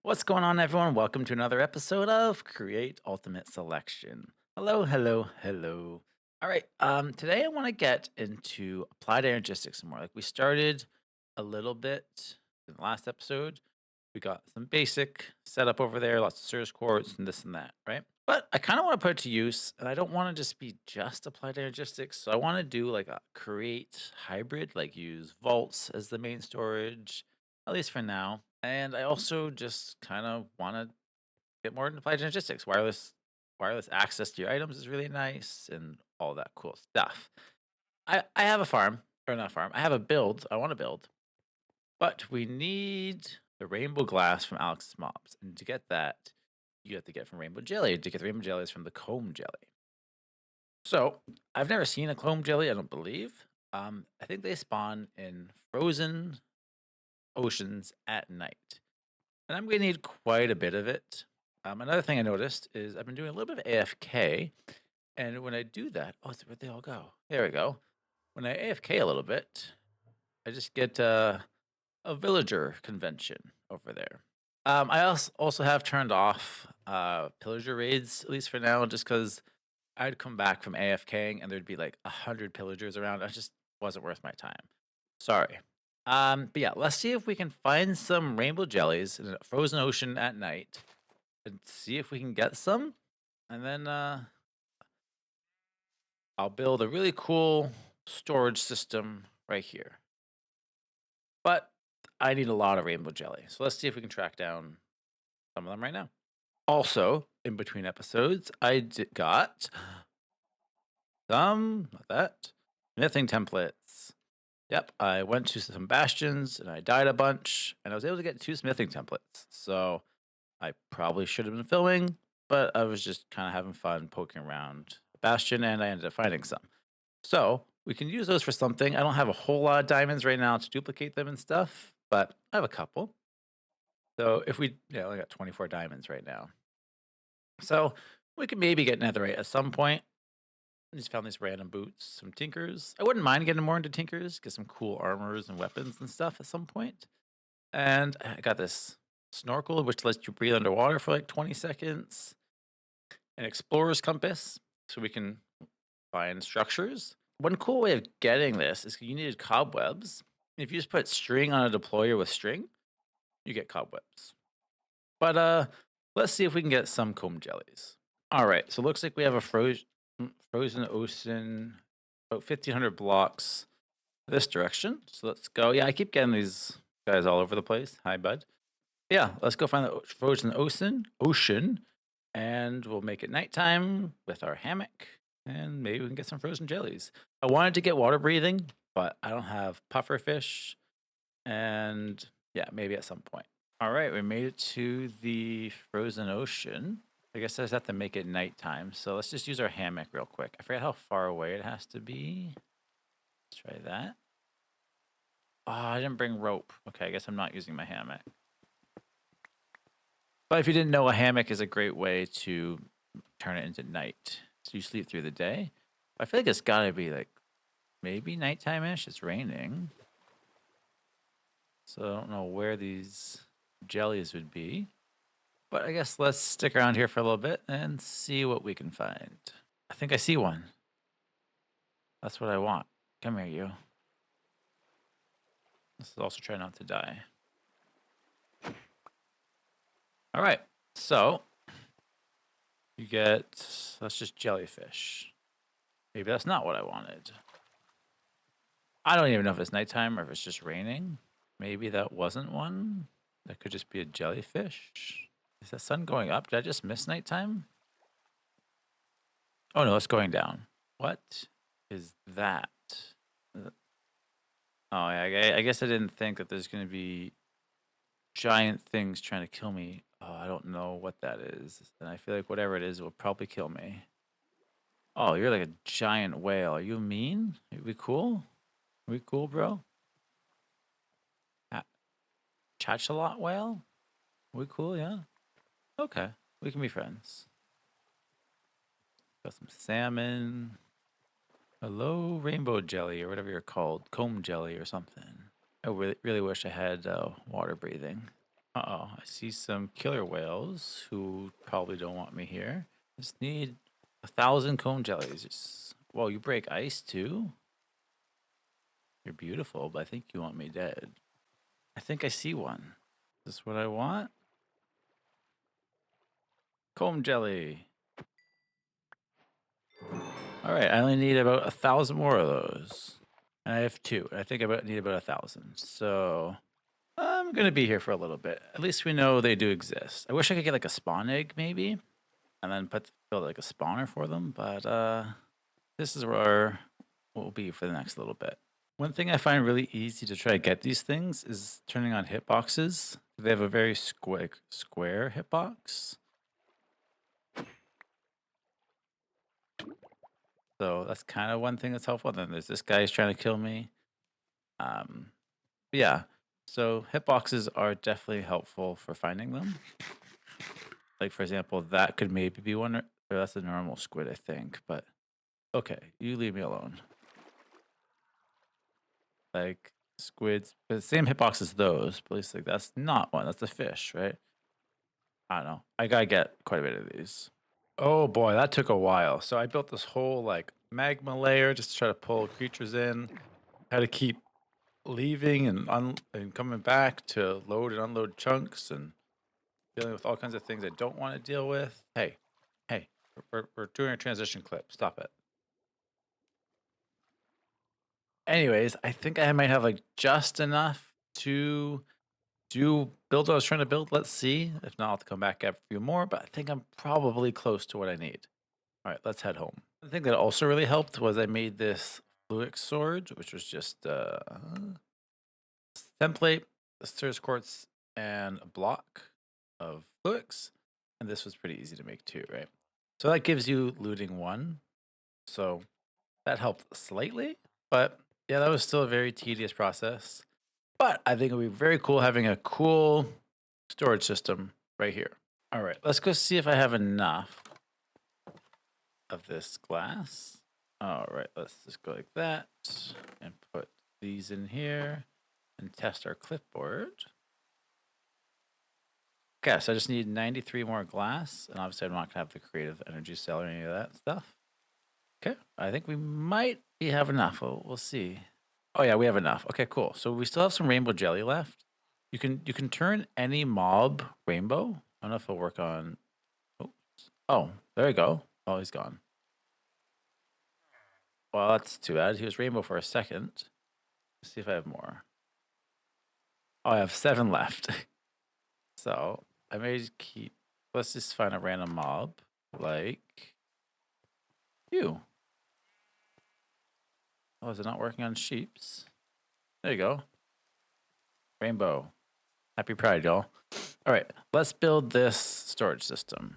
What's going on, everyone? Welcome to another episode of Create Ultimate Selection. Hello, hello, hello. All right. Today I want to get into applied energistics some more. Like we started a little bit in the last episode. We got some basic setup over there, lots of service quartz and this and that, right? But I kind of want to put it to use, and I don't want to just be just applied energistics. So I want to do like a create hybrid, like use vaults as the main storage, at least for now. And I also just kind of want to get more into applied logistics. Wireless access to your items is really nice and all that cool stuff. I have a farm, or not a farm. I have a build. I want to build, but we need the rainbow glass from Alex's Mobs. And to get that, you have to get from Rainbow Jelly. To get the Rainbow Jelly is from the comb jelly. So I've never seen a comb jelly, I don't believe. I think they spawn in frozen oceans at night. And I'm gonna need quite a bit of it. Another thing I noticed is I've been doing a little bit of AFK, and when I do that, oh, where'd they all go? There we go. When I AFK a little bit, I just get a villager convention over there. I also have turned off pillager raids, at least for now, just because I'd come back from AFKing and there'd be like 100 pillagers around. It just wasn't worth my time. Sorry. But yeah, let's see if we can find some rainbow jellies in a frozen ocean at night and see if we can get some. And then I'll build a really cool storage system right here. But I need a lot of rainbow jelly. So let's see if we can track down some of them right now. Also, in between episodes, got some, not that, smithing templates. Yep, I went to some bastions and I died a bunch, and I was able to get 2 smithing templates. So I probably should have been filming, but I was just kind of having fun poking around the bastion, and I ended up finding some. So we can use those for something. I don't have a whole lot of diamonds right now to duplicate them and stuff, but I have a couple. So if we, yeah, I only got 24 diamonds right now. So we could maybe get netherite at some point. I just found these random boots, some tinkers. I wouldn't mind getting more into tinkers, get some cool armors and weapons and stuff at some point. And I got this snorkel, which lets you breathe underwater for like 20 seconds. An explorer's compass, so we can find structures. One cool way of getting this is you needed cobwebs. If you just put string on a deployer with string, you get cobwebs. But let's see if we can get some comb jellies. All right, so it looks like we have a frozen ocean, about 1,500 blocks this direction. So let's go. Yeah, I keep getting these guys all over the place. Hi, bud. Yeah, let's go find the frozen ocean, and we'll make it nighttime with our hammock, and maybe we can get some frozen jellies. I wanted to get water breathing, but I don't have puffer fish, and yeah, maybe at some point. All right, we made it to the frozen ocean. I guess I just have to make it nighttime. So let's just use our hammock real quick. I forget how far away it has to be. Let's try that. Oh, I didn't bring rope. Okay, I guess I'm not using my hammock. But if you didn't know, a hammock is a great way to turn it into night. So you sleep through the day. I feel like it's gotta be like maybe nighttime-ish. It's raining. So I don't know where these jellies would be. But I guess let's stick around here for a little bit and see what we can find. I think I see one. That's what I want. Come here, you. Let's also try not to die. All right. So you get, that's just jellyfish. Maybe that's not what I wanted. I don't even know if it's nighttime or if it's just raining. Maybe that wasn't one. That could just be a jellyfish. Is the sun going up? Did I just miss nighttime? Oh no, it's going down. What is that? Oh yeah, I guess I didn't think that there's going to be giant things trying to kill me. Oh, I don't know what that is. And I feel like whatever it is, it will probably kill me. Oh, you're like a giant whale. Are you mean? Are we cool? Are we cool, bro? Chachalot whale? Are we cool, yeah? Okay, we can be friends. Got some salmon. Hello, rainbow jelly, or whatever you're called. Comb jelly or something. I really wish I had water breathing. Uh-oh, I see some killer whales who probably don't want me here. Just need 1,000 comb jellies. Whoa, you break ice too? You're beautiful, but I think you want me dead. I think I see one. Is this what I want? Comb jelly. All right, I only need about 1,000 more of those. And I have two. I think I need about 1,000. So I'm gonna be here for a little bit. At least we know they do exist. I wish I could get like a spawn egg maybe, and then build like a spawner for them. But this is where we'll be for the next little bit. One thing I find really easy to try to get these things is turning on hitboxes. They have a very square hitbox. So that's kind of one thing that's helpful. Then there's this guy who's trying to kill me. Um, but yeah, so hitboxes are definitely helpful for finding them. Like for example, that could maybe be one. Or that's a normal squid, I think. But okay, you leave me alone. Like squids, but the same hitbox as those. But at least like that's not one. That's a fish, right? I don't know. I gotta get quite a bit of these. Oh boy, that took a while. So I built this whole like magma layer just to try to pull creatures in. Had to keep leaving and coming back to load and unload chunks and dealing with all kinds of things I don't want to deal with. Hey, hey, we're doing a transition clip. Stop it. Anyways, I think I might have like just enough to build what I was trying to build. Let's see. If not, I'll have to come back up a few more, but I think I'm probably close to what I need. All right, let's head home. The thing that also really helped was I made this fluid sword, which was just template, a Sturz quartz, and a block of fluix. And this was pretty easy to make too, right? So that gives you looting one. So that helped slightly, but yeah, that was still a very tedious process. But I think it would be very cool having a cool storage system right here. All right, let's go see if I have enough of this glass. All right, let's just go like that and put these in here and test our clipboard. Okay, so I just need 93 more glass, and obviously I'm not gonna have the creative energy cell or any of that stuff. Okay, I think we might have enough. We'll see. Oh yeah, we have enough. Okay, cool. So we still have some rainbow jelly left. You can turn any mob rainbow. I don't know if it'll work on. Oops. Oh, there you go. Oh, he's gone. Well, that's too bad. He was rainbow for a second. Let's see if I have more. Oh, I have 7 left. So I may just keep. Let's just find a random mob like you. Oh, is it not working on sheeps? There you go. Rainbow. Happy Pride, y'all. All right, let's build this storage system.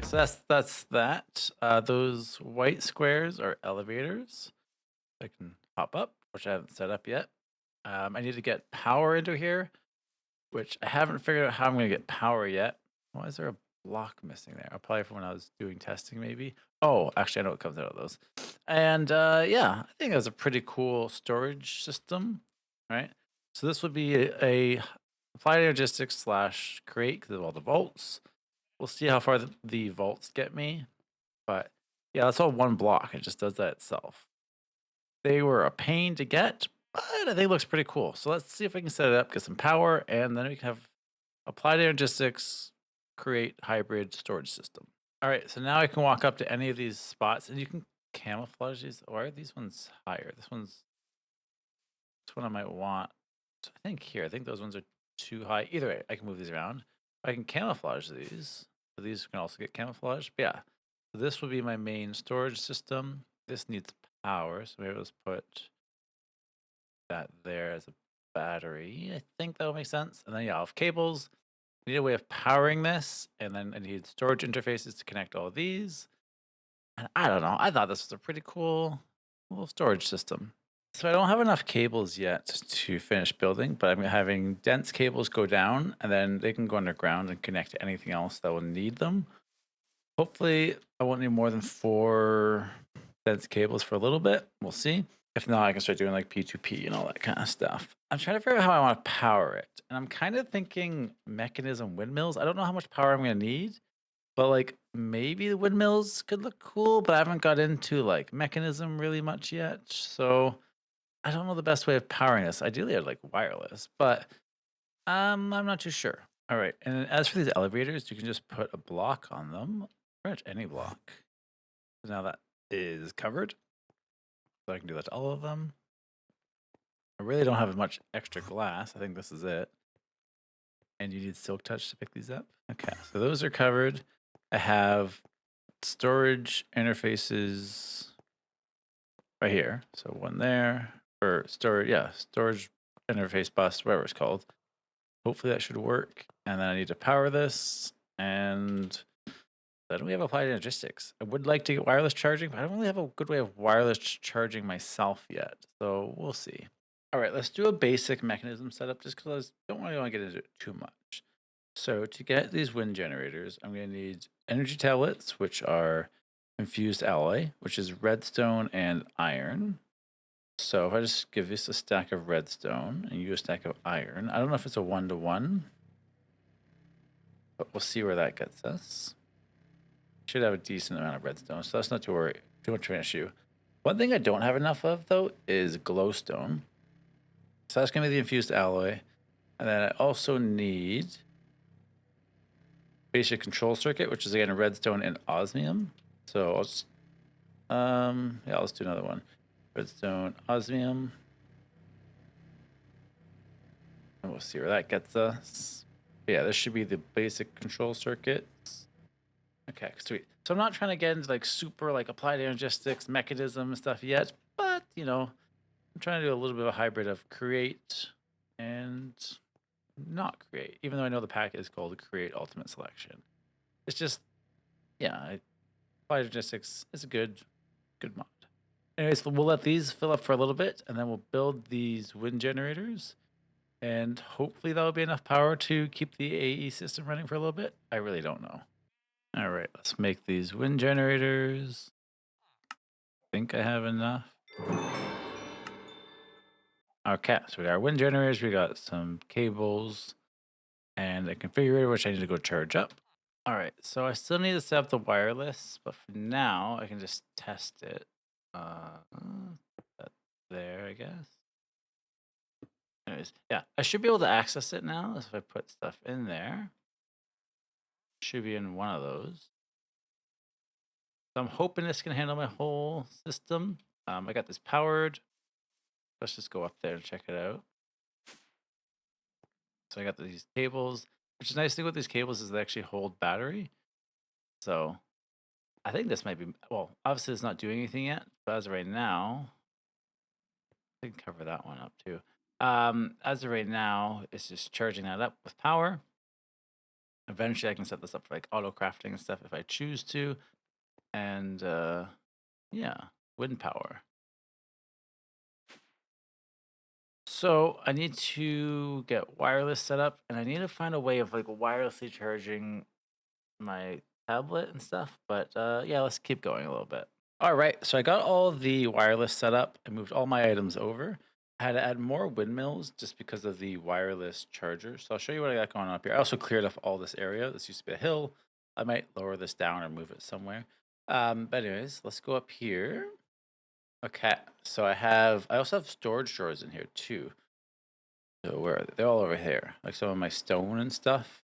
So that's that. Those white squares are elevators. I can hop up, which I haven't set up yet. I need to get power into here, which I haven't figured out how I'm going to get power yet. Why is there a block missing there? Probably from when I was doing testing, maybe. Oh, actually, I know what comes out of those. And yeah, I think it was a pretty cool storage system, right? So this would be a applied logistics slash create because of all the vaults. We'll see how far the vaults get me. But yeah, that's all one block. It just does that itself. They were a pain to get, but I think it looks pretty cool. So let's see if I can set it up, get some power, and then we can have applied logistics, create hybrid storage system. All right, so now I can walk up to any of these spots and you can camouflage these. Why are these ones higher? This next one I might want, I think here, I think those ones are too high. Either way, I can move these around. I can camouflage these. So these can also get camouflaged. But yeah, so this will be my main storage system. This needs power, so maybe let's put that there as a battery. I think that will make sense. And then yeah, I'll have cables. I need a way of powering this, and then I need storage interfaces to connect all of these. And I don't know. I thought this was a pretty cool little storage system. So I don't have enough cables yet to finish building, but I'm having dense cables go down, and then they can go underground and connect to anything else that will need them. Hopefully, I won't need more than 4 dense cables for a little bit. We'll see. If not, I can start doing like P2P and all that kind of stuff. I'm trying to figure out how I want to power it. And I'm kind of thinking mechanism windmills. I don't know how much power I'm going to need, but like maybe the windmills could look cool, but I haven't got into like mechanism really much yet. So I don't know the best way of powering this. Ideally, I'd like wireless, but I'm not too sure. All right. And then as for these elevators, you can just put a block on them, pretty much any block. So now that is covered. So I can do that to all of them. I really don't have much extra glass. I think this is it. And you need silk touch to pick these up. Okay. So those are covered. I have storage interfaces right here. So one there for storage. Yeah. Storage interface bus, whatever it's called. Hopefully that should work. And then I need to power this. And then we have applied logistics. I would like to get wireless charging, but I don't really have a good way of wireless charging myself yet. So we'll see. All right, let's do a basic mechanism setup just because I don't really want to get into it too much. So to get these wind generators, I'm going to need energy tablets, which are infused alloy, which is redstone and iron. So if I just give this a stack of redstone and you a stack of iron, I don't know if it's a 1-to-1, but we'll see where that gets us. Should have a decent amount of redstone, so that's not too much of an issue. One thing I don't have enough of though is glowstone. So that's gonna be the infused alloy. And then I also need basic control circuit, which is again redstone and osmium. So I'll just yeah, let's do another one. Redstone, osmium. And we'll see where that gets us. Yeah, this should be the basic control circuits. Okay, sweet. So I'm not trying to get into like super like applied energistics mechanism stuff yet, but you know, I'm trying to do a little bit of a hybrid of create and not create, even though I know the pack is called create ultimate selection. It's just, yeah, applied logistics is a good mod. Anyways, we'll let these fill up for a little bit, and then we'll build these wind generators, and hopefully that will be enough power to keep the AE system running for a little bit. I really don't know. All right, let's make these wind generators. I think I have enough. Okay, so we got our wind generators, we got some cables, and a configurator, which I need to go charge up. All right, so I still need to set up the wireless, but for now, I can just test it. That there, I guess. Anyways, yeah, I should be able to access it now if I put stuff in there. Should be in one of those. So I'm hoping this can handle my whole system. I got this powered. Let's just go up there and check it out. So I got these cables, which is nice thing with these cables is they actually hold battery. So I think this might be, well, obviously it's not doing anything yet, but as of right now, I can cover that one up too. As of right now, it's just charging that up with power. Eventually I can set this up for like auto crafting and stuff if I choose to. And yeah, wind power. So I need to get wireless set up, and I need to find a way of like wirelessly charging my tablet and stuff. But yeah, let's keep going a little bit. All right, so I got all the wireless set up. I moved all my items over. I had to add more windmills just because of the wireless charger. So I'll show you what I got going on up here. I also cleared off all this area. This used to be a hill. I might lower this down or move it somewhere. But anyways, let's go up here. Okay, so I also have storage drawers in here too. So where are they? They're all over here. Like some of my stone and stuff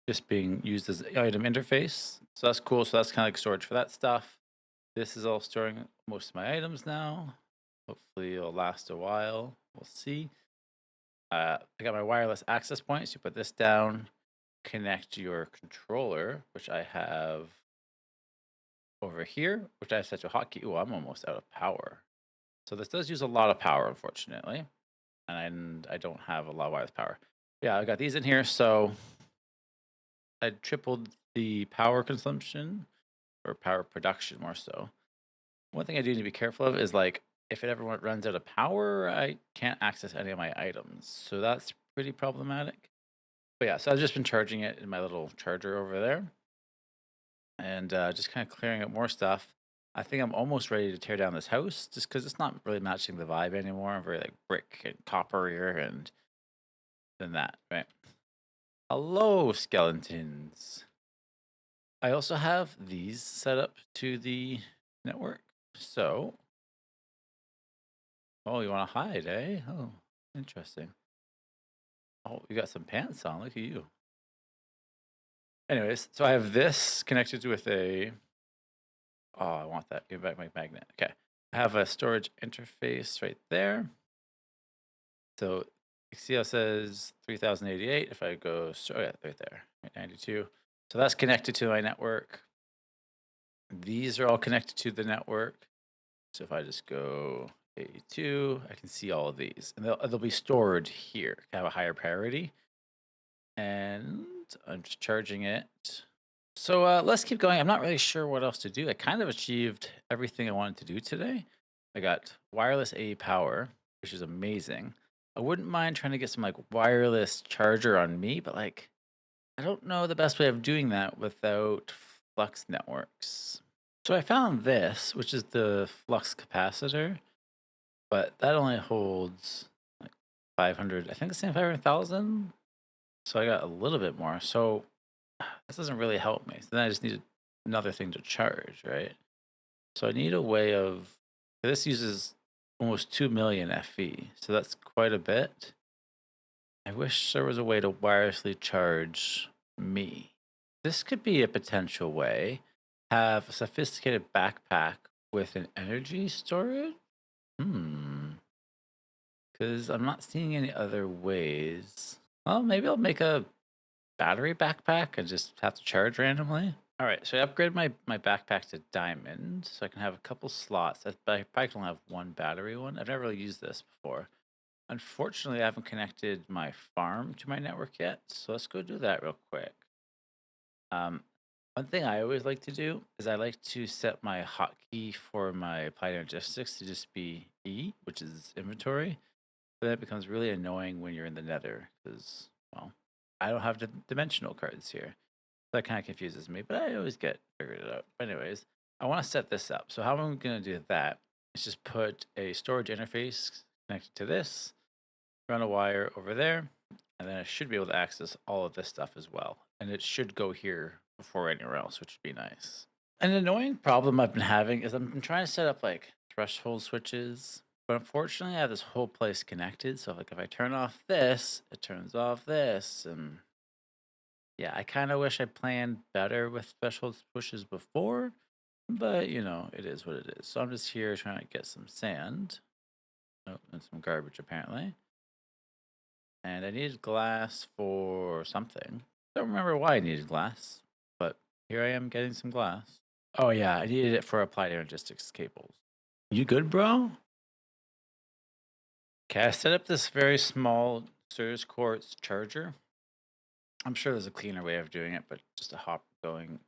just being used as item interface. So that's cool. So that's kind of like storage for that stuff. This is all storing most of my items now. Hopefully it'll last a while. We'll see. I got my wireless access points. You put this down, connect your controller, which I have over here, which I have set to hotkey. Oh, I'm almost out of power. So this does use a lot of power, unfortunately, and I don't have a lot of wireless power. Yeah, I got these in here, so I tripled the power consumption or power production more so. One thing I do need to be careful of is like if it ever runs out of power, I can't access any of my items. So that's pretty problematic. But yeah, so I've just been charging it in my little charger over there and just kind of clearing up more stuff. I think I'm almost ready to tear down this house just because it's not really matching the vibe anymore. I'm very like brick and copperier and than that, right? Hello, skeletons. I also have these set up to the network. So, oh, you want to hide, eh? Oh, interesting. Oh, you got some pants on. Look at you. Anyways, so I have this connected with a. Oh, I want that. Give back my magnet. Okay. I have a storage interface right there. So Excel says 3088. If I go, so yeah, right there, 92. So that's connected to my network. These are all connected to the network. So if I just go AE2, I can see all of these, and they'll be stored here. Have a higher priority, and I'm just charging it. So let's keep going. I'm not really sure what else to do. I kind of achieved everything I wanted to do today. I got wireless A power, which is amazing. I wouldn't mind trying to get some like wireless charger on me, but like I don't know the best way of doing that without flux networks. So I found this, which is the flux capacitor, but that only holds like 500. I think it's saying 500,000. So I got a little bit more. So this doesn't really help me. So then I just need another thing to charge, right? So I need a way of. This uses almost 2 million FE. So that's quite a bit. I wish there was a way to wirelessly charge me. This could be a potential way. Have a sophisticated backpack with an energy storage? Hmm. Because I'm not seeing any other ways. Well, maybe I'll make a battery backpack and just have to charge randomly. All right, so I upgrade my backpack to diamond so I can have a couple slots. I probably can only have one battery one. I've never really used this before. Unfortunately, I haven't connected my farm to my network yet, so let's go do that real quick. Um, one thing I always like to do is I like to set my hotkey for my applied logistics to just be E, which is inventory. But that becomes really annoying when you're in the nether because, well, I don't have the dimensional cards here. That kind of confuses me, but I always get figured it out. But anyways, I want to set this up. So how I'm going to do that is just put a storage interface connected to this, run a wire over there, and then I should be able to access all of this stuff as well. And it should go here before anywhere else, which would be nice. An annoying problem I've been having is I've been trying to set up like threshold switches, but unfortunately I have this whole place connected. So like if I turn off this, it turns off this, and yeah, I kind of wish I planned better with threshold switches before, but you know, it is what it is. So I'm just here trying to get some sand. Oh, and some garbage apparently. And I needed glass for something. Don't remember why I needed glass, but here I am getting some glass. Oh yeah, I needed it for applied logistics cables. You good, bro? Okay, I set up this very small Surge Quartz charger. I'm sure there's a cleaner way of doing it, but just a hop going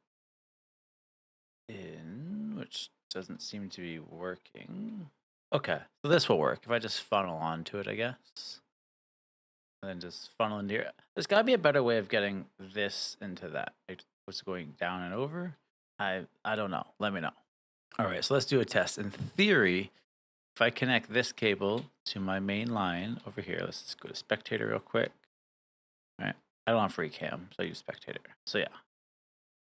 in, which doesn't seem to be working. Okay, so this will work if I just funnel onto it, I guess. And then just funnel into here. There's got to be a better way of getting this into that. What's going down and over? I don't know. Let me know. All right, so let's do a test. In theory, if I connect this cable to my main line over here, let's just go to spectator real quick. All right, I don't have free cam, so I use spectator. So yeah,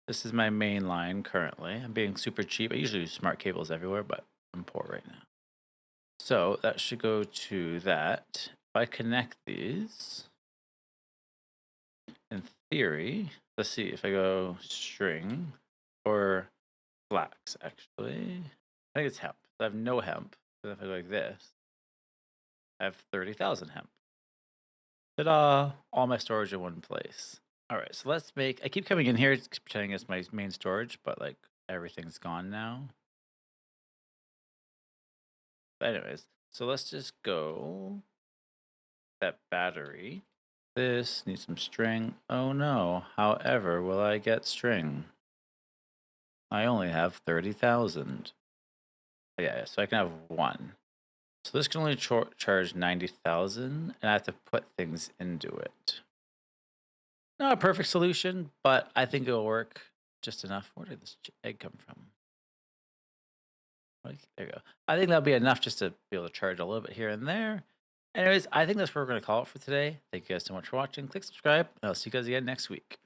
this is my main line currently. I'm being super cheap. I usually use smart cables everywhere, but I'm poor right now. So that should go to that. If I connect these, in theory, let's see if I go string or flax, actually. I think it's hemp. I have no hemp. So if I go like this, I have 30,000 hemp. Ta-da! All my storage in one place. All right, so let's make. I keep coming in here it's pretending it's my main storage, but like everything's gone now. But anyways, so let's just go that battery. This needs some string. Oh no! However, will I get string? I only have 30,000. Yeah, so I can have one. So this can only charge 90,000, and I have to put things into it. Not a perfect solution, but I think it'll work just enough. Where did this egg come from? Like, there you go. I think that'll be enough just to be able to charge a little bit here and there. Anyways, I think that's what we're going to call it for today. Thank you guys so much for watching. Click subscribe, and I'll see you guys again next week.